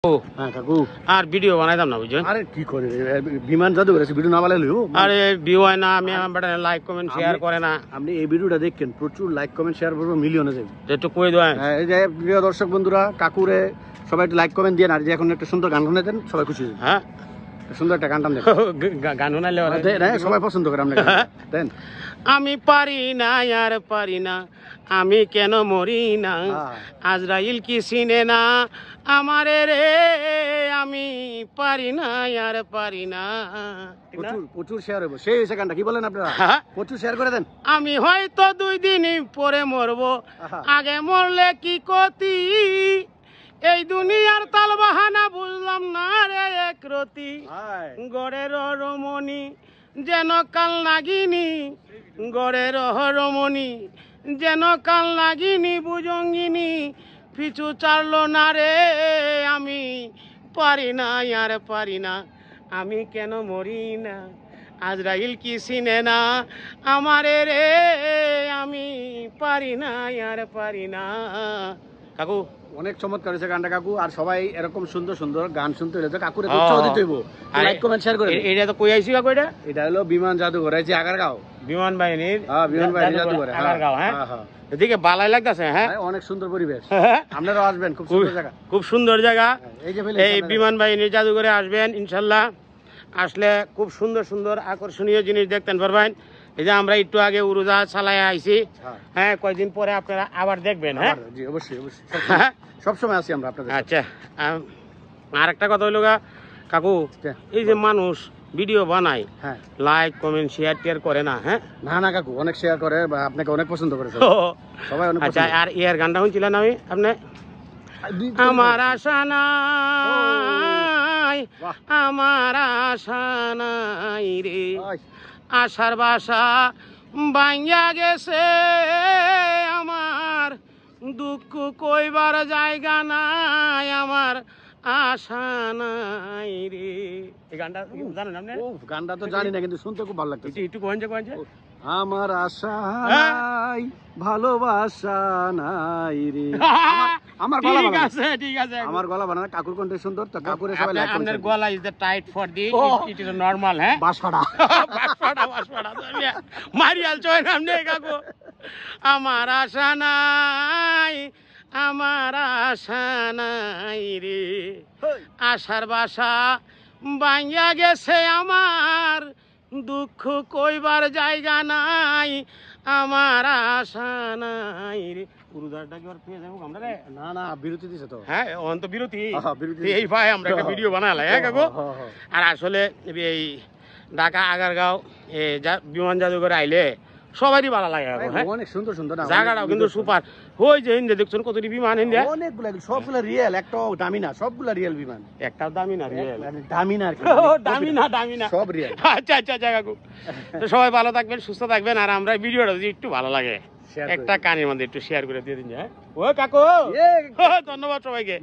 হ্যাঁ কাকু আর ভিডিও বানাইতাম না বুঝছেন। আরে কি করে বিমান জাদু করেছে ভিডিও না বানাইলেও আরে ভিউ হয় না, আমি আমার লাইক কমেন্ট শেয়ার করে না। আপনি এই ভিডিওটা দেখেন প্রচুর লাইক কমেন্ট শেয়ার করবো মিলিয়নে যাবে। একটু কই দেন। এই যে প্রিয় দর্শক বন্ধুরা কাকুরে সবাই একটু লাইক কমেন্ট দিয়ে আর যে এখন একটা সুন্দর গান শুনে দেন সবাই খুশি হবে। হ্যাঁ সুন্দর একটা গান টান দেন গান শুনাইলে সবাই পছন্দ করে আপনাকে দেন। আমি পারি না আর পারি না, আমি কেন মরি না, আজরাইল কি চিনে না আমারে রে, আমি পারি না আর পারি না। প্রচুর শেয়ার হবে সেই হয়েছে গানটা, কি বলেন আপনারা? প্রচুর শেয়ার করে দেন। আমি হয়তো 2 দিন পরে মরবো, আগে মরলে কি ক্ষতি, এই দুনিয়ার তাল বাহানা বুঝলাম না রে একরতি, গড়ের রমণী যেন কাল নাগিনী, গড়ের রমণী যেন কাল নাগিনী বুজঙ্গিনী, পিছু ছাড়লো না রে, আমি পারি না আর পারি না, আমি কেন মরি না, আজরাইল কি চিনে না আমারে রে, আমি পারি না আর পারি না। কাকু অনেক চমৎকার হয়েছে গানটা কাকু, আর সবাই এরকম সুন্দর সুন্দর গান শুনতে হলে তো কাকুরে উৎসাহ দিতে হইব। লাইক কমেন্ট শেয়ার করে। এটা তো কই আইছি কাকু? এটা হলো বিমান জাদুঘর, এই যে আগারগাঁও বিমান বাহিনীর। হ্যাঁ বিমান বাহিনী জাদুঘর আগারগাঁও। হ্যাঁ এদিকে বালাই লাগতেছে। হ্যাঁ অনেক সুন্দর পরিবেশ, আপনারাও আসবেন, খুব সুন্দর জায়গা, খুব সুন্দর জায়গা। এই যে এই বিমান বাহিনীর জাদুঘরে আসবেন ইনশাল্লাহ, আসলে খুব সুন্দর সুন্দর আকর্ষণীয় জিনিস দেখতেন পারবেন। এই যে আমরা একটু আগে উড়োজাহাজ চালায় আইছি, হ্যাঁ কয়েকদিন পরে আপনারা আবার দেখবেন। হ্যাঁ জি অবশ্যই অবশ্যই, সবসময় আসি আমরা আপনাদের। আচ্ছা আর একটা কথা হইল কাকু, এই যে মানুষ ভিডিও বানায়, লাইক কমেন্ট শেয়ার টেয়ার করে না। হ্যাঁ না না কাকু অনেক শেয়ার করে, আপনাকে অনেক পছন্দ করে সবাই। আচ্ছা আর ইয়ার গানটা শুনছিলেন আমি আপনি, আমার আশা নাই আমার আশা নাই রে, আশার বাসা ভাঙ্গা গেছে আমার, দুঃখ কইবার জায়গা নাই আমার আশা নাই রে। এই গানটা জানেন আপনি? গানটা তো জানি না কিন্তু শুনতে খুব ভালো লাগছে। একটু কোন আমার আশা নাই ভালোবাসা নাই রে, আমার গলা ঠিক আছে ঠিক আছে, আমার গলা বানানো কাকুর কণ্ঠে সুন্দর তো কাকুরে সবাই লাইক আপনার গলা is the tight for the it is normal. হ্যাঁ বাসপাড়া বাসপাড়া মারিয়াল চয় নামনে কাকু। আমার আশা নাই আমার আশা নাই রে, আশার বাসা ভাঙ্গা গেছে আমার, দুঃখ কইবার জায়গা নাই আমার আশা নাই রে। উরুদারটা কি আর পেয়ে যাবো আমরা রে? না না বিরতি দিছে তো। হ্যাঁ অন্ত বিরতি এই ভাই আমরা একটা ভিডিও বানালাম। হ্যাঁ কাকু আর আসলে এই ঢাকা আগারগাঁও বিমান জাদুঘরে আইলে সবারই ভালো লাগে। অনেক সুন্দর সুন্দর জায়গাটাও কিন্তু সুপার। ওই যে হিন্দে দেখছেন কতটি বিমান হিন্দে, অনেকগুলো সবগুলো রিয়েল, একটাও দামি না, সবগুলো রিয়েল বিমান। একটাও দামি না রিয়েল, দামি না দামি না সব রিয়েল। আচ্ছা আচ্ছা আচ্ছা কাকু, তো সবাই ভালো থাকবেন সুস্থ থাকবেন, আর আমরা ভিডিওটা যদি একটু ভালো লাগে একটা কানের মধ্যে একটু শেয়ার করে দিয়ে দিন। হ্যাঁ ও কাকু ধন্যবাদ সবাইকে।